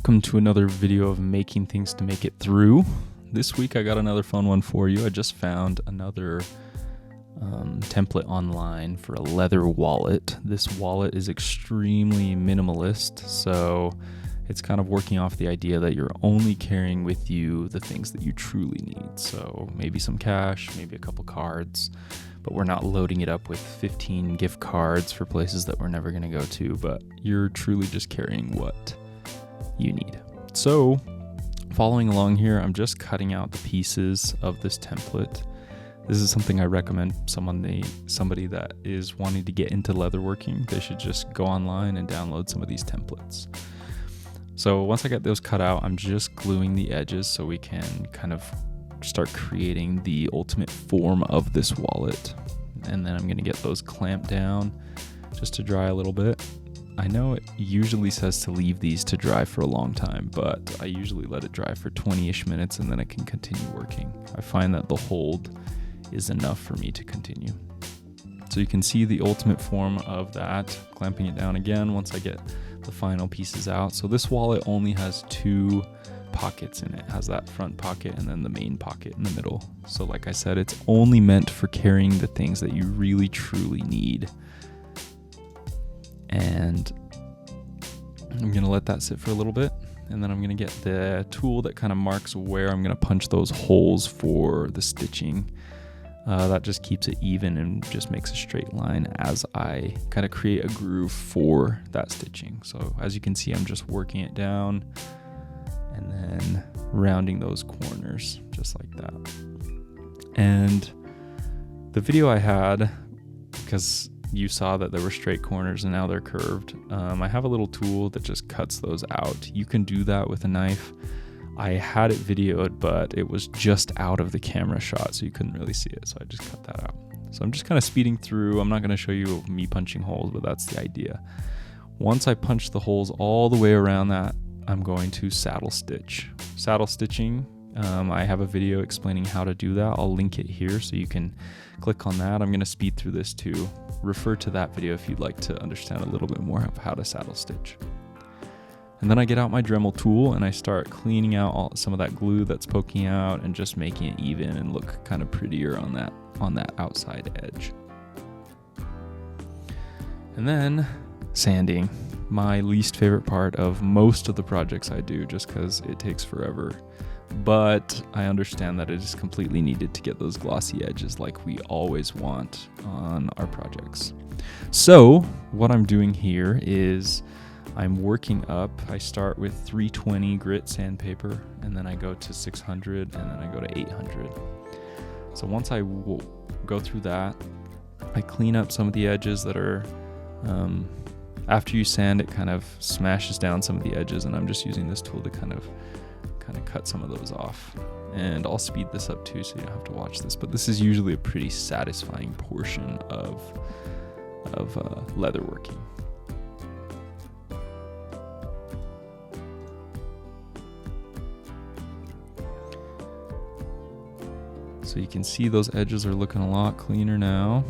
Welcome to another video of making things to make it through. This week I got another fun one for you. I just found another template online for a leather wallet. This wallet is extremely minimalist, so it's kind of working off the idea that you're only carrying with you the things that you truly need. So maybe some cash, maybe a couple cards, but we're not loading it up with 15 gift cards for places that we're never going to go to, but you're truly just carrying what you need. So following along here, I'm just cutting out the pieces of this template. This is something I recommend somebody that is wanting to get into leatherworking. They should just go online and download some of these templates. So once I get those cut out, I'm just gluing the edges so we can kind of start creating the ultimate form of this wallet. And then I'm going to get those clamped down just to dry a little bit. I know it usually says to leave these to dry for a long time, but I usually let it dry for 20-ish minutes and then I can continue working. I find that the hold is enough for me to continue. So you can see the ultimate form of that, clamping it down again once I get the final pieces out. So this wallet only has two pockets in it. It has that front pocket and then the main pocket in the middle. So like I said, it's only meant for carrying the things that you really truly need. And I'm going to let that sit for a little bit, and then I'm going to get the tool that kind of marks where I'm going to punch those holes for the stitching. That just keeps it even and just makes a straight line as I kind of create a groove for that stitching. So as you can see, I'm just working it down and then rounding those corners just like that. And the video I had, because you saw that there were straight corners and now they're curved, I have a little tool that just cuts those out. You can do that with a knife. I had it videoed, but it was just out of the camera shot, so you couldn't really see it, so I just cut that out. So I'm just kind of speeding through. I'm not going to show you me punching holes, but that's the idea. Once I punch the holes all the way around that, I'm going to saddle stitch. Saddle stitching, I have a video explaining how to do that. I'll link it here so you can click on that. I'm going to speed through this too. Refer to that video if you'd like to understand a little bit more of how to saddle stitch. And then I get out my Dremel tool and I start cleaning out some of that glue that's poking out and just making it even and look kind of prettier on that outside edge. And then sanding, my least favorite part of most of the projects I do, just because it takes forever. But I understand that it is completely needed to get those glossy edges like we always want on our projects. So what I'm doing here is I'm working up. I start with 320 grit sandpaper, and then I go to 600, and then I go to 800. So once I go through that, I clean up some of the edges that are, after you sand, it kind of smashes down some of the edges, and I'm just using this tool to kind of cut some of those off. And I'll speed this up too so you don't have to watch this, but this is usually a pretty satisfying portion of leatherworking. So you can see those edges are looking a lot cleaner now.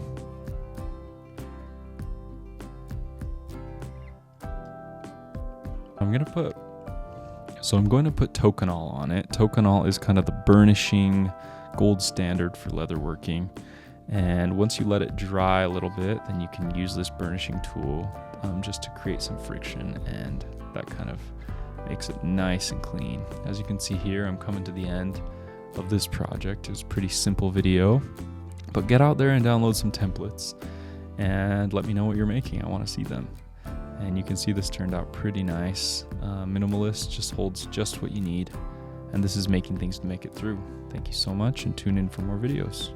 I'm going to put Tokonol on it. Tokonol is kind of the burnishing gold standard for leatherworking. And once you let it dry a little bit, then you can use this burnishing tool just to create some friction, and that kind of makes it nice and clean. As you can see here, I'm coming to the end of this project. It was a pretty simple video, but get out there and download some templates and let me know what you're making. I want to see them. And you can see this turned out pretty nice. Minimalist just holds just what you need, and this is making things to make it through. Thank you so much, and tune in for more videos.